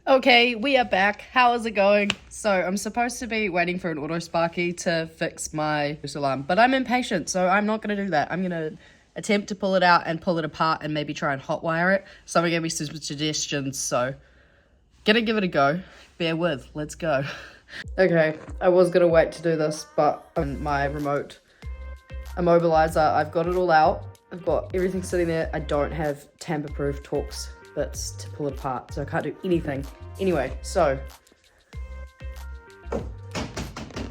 Okay, we are back. How is it going? So I'm supposed to be waiting for an auto sparky to fix my alarm, but I'm impatient, so I'm not going to do that. I'm going to attempt to pull it out and pull it apart and maybe try and hotwire it. Someone gave me some suggestions, so gonna give it a go. Bear with, let's go. Okay, I was going to wait to do this, but my remote immobilizer, I've got it all out. I've got everything sitting there. I don't have tamper-proof Torx bits to pull it apart, so I can't do anything. Anyway, so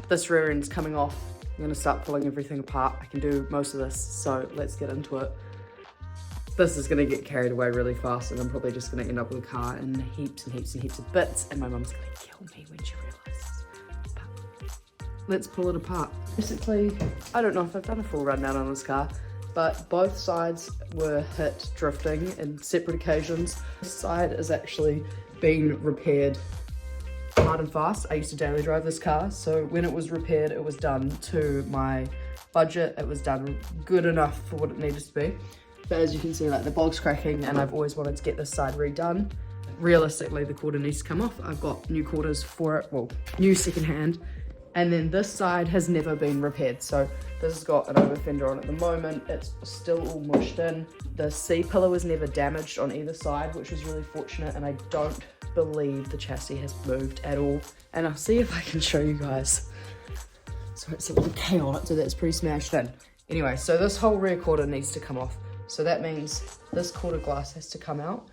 this rear end's coming off. I'm gonna start pulling everything apart. I can do most of this, so let's get into it. This is gonna get carried away really fast, and I'm probably just gonna end up with a car and heaps and heaps and heaps of bits, and my mum's gonna kill me when she realizes. But let's pull it apart. Basically, I don't know if I've done a full rundown on this car, but both sides were hit drifting in separate occasions. This side is actually being repaired hard and fast. I used to daily drive this car, so when it was repaired, it was done to my budget. It was done good enough for what it needed to be. But as you can see, like, the bolt's cracking, and I've always wanted to get this side redone. Realistically, the quarter needs to come off. I've got new quarters for it, well, new secondhand. And then this side has never been repaired, so this has got an over fender on at the moment. It's still all mushed in. The C-pillar was never damaged on either side, which was really fortunate, and I don't believe the chassis has moved at all. And I'll see if I can show you guys. So it's a little K on it, so that's pretty smashed in. Anyway, so this whole rear quarter needs to come off. So that means this quarter glass has to come out.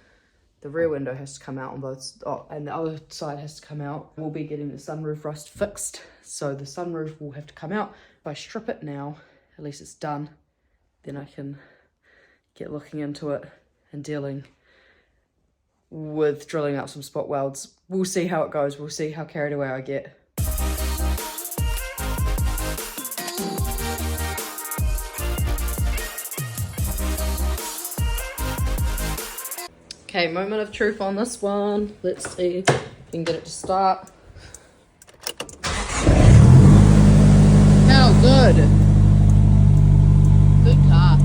The rear window has to come out on both, and the other side has to come out. We'll be getting the sunroof rust fixed, so the sunroof will have to come out. If I strip it now, at least it's done, then I can get looking into it and dealing with drilling out some spot welds. We'll see how it goes. We'll see how carried away I get. Okay, moment of truth on this one. Let's see if we can get it to start. How good. Good car.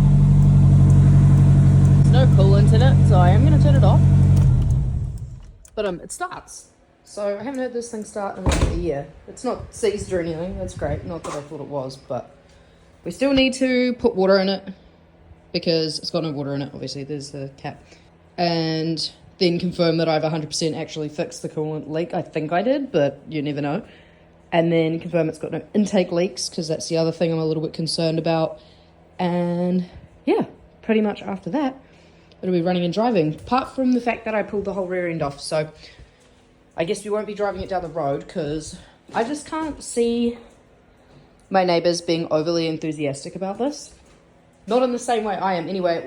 There's no coolant in it, so I am going to turn it off. But it starts. So I haven't heard this thing start in like a year. It's not seized or anything. That's great. Not that I thought it was, but we still need to put water in it because it's got no water in it. Obviously, there's the cap. And then confirm that I've 100% actually fixed the coolant leak. I think I did, but you never know. And then confirm it's got no intake leaks, because that's the other thing I'm a little bit concerned about. And yeah, pretty much after that, it'll be running and driving. Apart from the fact that I pulled the whole rear end off. So I guess we won't be driving it down the road, because I just can't see my neighbours being overly enthusiastic about this. Not in the same way I am anyway,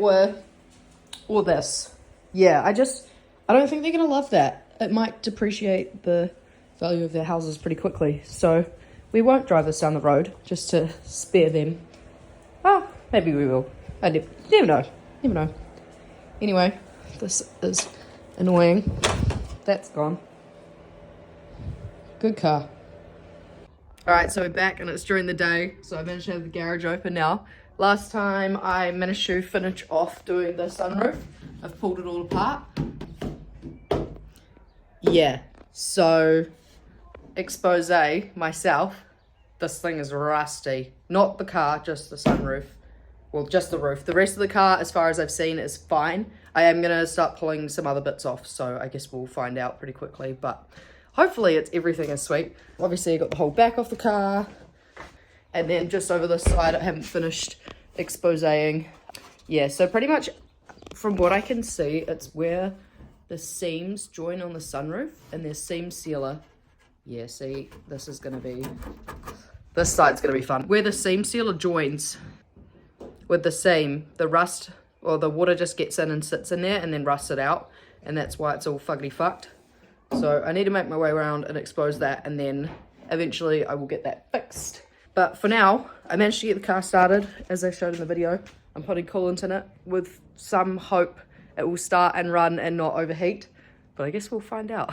or this. Yeah, I don't think they're going to love that. It might depreciate the value of their houses pretty quickly. So we won't drive this down the road just to spare them. Oh, maybe we will. I never know. Never know. Anyway, this is annoying. That's gone. Good car. Alright, so we're back and it's during the day. So I managed to have the garage open now. Last time I managed to finish off doing the sunroof. I've pulled it all apart. Yeah, so expose myself, this thing is rusty. Not the car, just the sunroof. Well, just the roof. The rest of the car, as far as I've seen, is fine. I am going to start pulling some other bits off, so I guess we'll find out pretty quickly. But hopefully everything is sweet. Obviously, I got the whole back of the car. And then just over this side, I haven't finished exposing. Yeah, so pretty much from what I can see, it's where the seams join on the sunroof and their seam sealer. Yeah, see, this side's going to be fun. Where the seam sealer joins with the seam, the rust or the water just gets in and sits in there and then rusts it out. And that's why it's all fuggly fucked. So I need to make my way around and expose that, and then eventually I will get that fixed. But for now, I managed to get the car started, as I showed in the video. I'm putting coolant in it with some hope it will start and run and not overheat. But I guess we'll find out.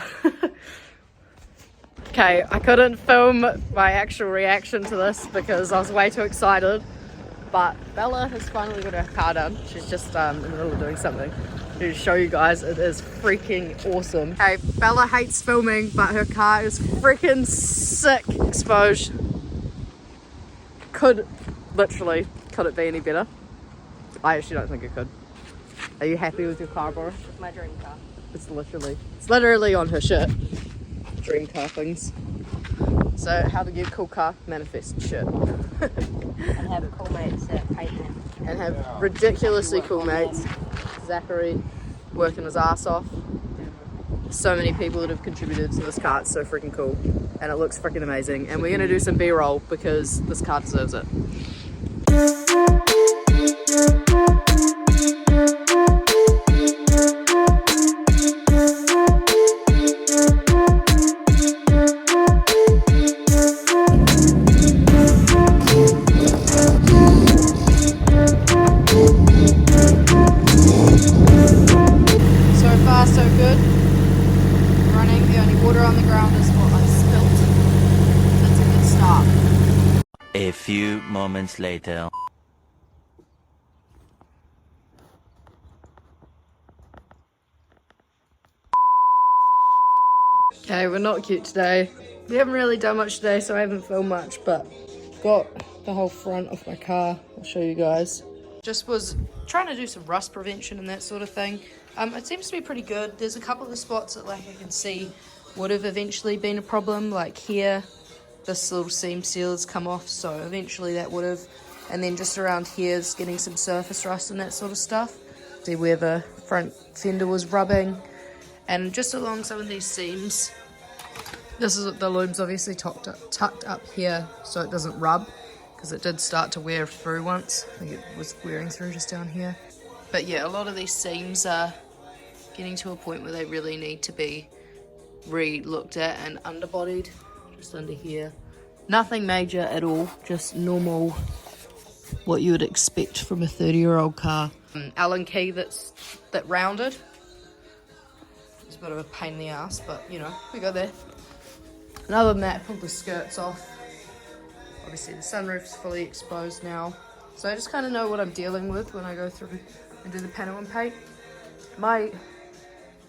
Okay, I couldn't film my actual reaction to this because I was way too excited. But Bella has finally got her car done. She's just in the middle of doing something. To show you guys, it is freaking awesome. Hey, Bella hates filming, but her car is freaking sick. Exposed. Could it be any better? I actually don't think it could. Are you happy with your car, bro? It's my dream car. It's literally on her shirt. Dream car things. So how to get a cool car? Manifest shit. And have cool mates that paint them. And have ridiculously cool mates. Zachary working his ass off. So many people that have contributed to this car. It's so freaking cool. And it looks freaking amazing. And we're gonna do some B-roll because this car deserves it. So good. Running, the only water on the ground is what I spilt. That's a good start. A few moments later. Okay, we're not cute today. We haven't really done much today, so I haven't filmed much, but got the whole front of my car. I'll show you guys. Just was trying to do some rust prevention and that sort of thing. It seems to be pretty good. There's a couple of spots that like I can see would have eventually been a problem, like here this little seam seal has come off, so eventually that would have, and then just around here is getting some surface rust and that sort of stuff. See where the front fender was rubbing, and just along some of these seams, this is the loom's obviously tucked up here so it doesn't rub, because it did start to wear through once. I think it was wearing through just down here. But yeah, a lot of these seams are getting to a point where they really need to be re-looked at and underbodied. Just under here. Nothing major at all, just normal, what you would expect from a 30-year-old car. Allen key that rounded. It's a bit of a pain in the ass, but you know, we got there. And other than that, pulled the skirts off. Obviously the sunroof's fully exposed now. So I just kind of know what I'm dealing with when I go through and do the panel and paint. My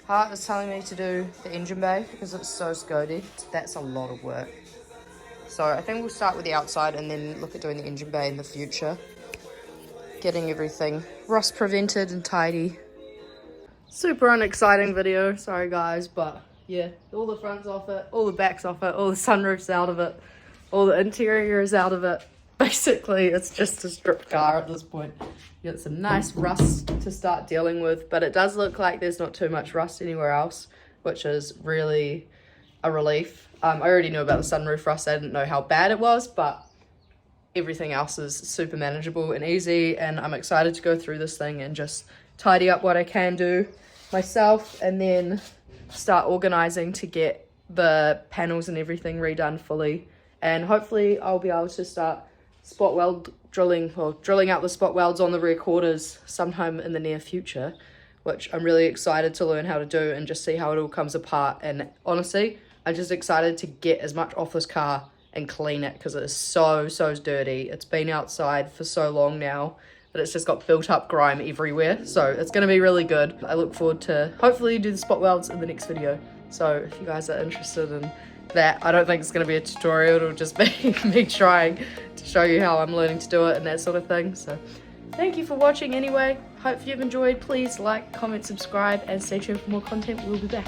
heart is telling me to do the engine bay because it's so scody. That's a lot of work. So I think we'll start with the outside and then look at doing the engine bay in the future. Getting everything rust prevented and tidy. Super unexciting video, sorry guys, but yeah, all the front's off it, all the back's off it, all the sunroof's out of it, all the interior is out of it. Basically, it's just a stripped car at this point. You got some nice rust to start dealing with, but it does look like there's not too much rust anywhere else, which is really a relief. I already knew about the sunroof rust. I didn't know how bad it was, but everything else is super manageable and easy, and I'm excited to go through this thing and just tidy up what I can do myself, and then start organizing to get the panels and everything redone fully. And hopefully I'll be able to start spot weld drilling out the spot welds on the rear quarters sometime in the near future, which I'm really excited to learn how to do and just see how it all comes apart. And honestly, I'm just excited to get as much off this car and clean it because it is so dirty. It's been outside for so long now that it's just got built up grime everywhere. So it's going to be really good. I look forward to hopefully do the spot welds in the next video. So if you guys are interested in that, I don't think it's going to be a tutorial. It'll just be me trying to show you how I'm learning to do it and that sort of thing. So thank you for watching anyway. Hope you've enjoyed. Please like, comment, subscribe, and stay tuned for more content. We'll be back.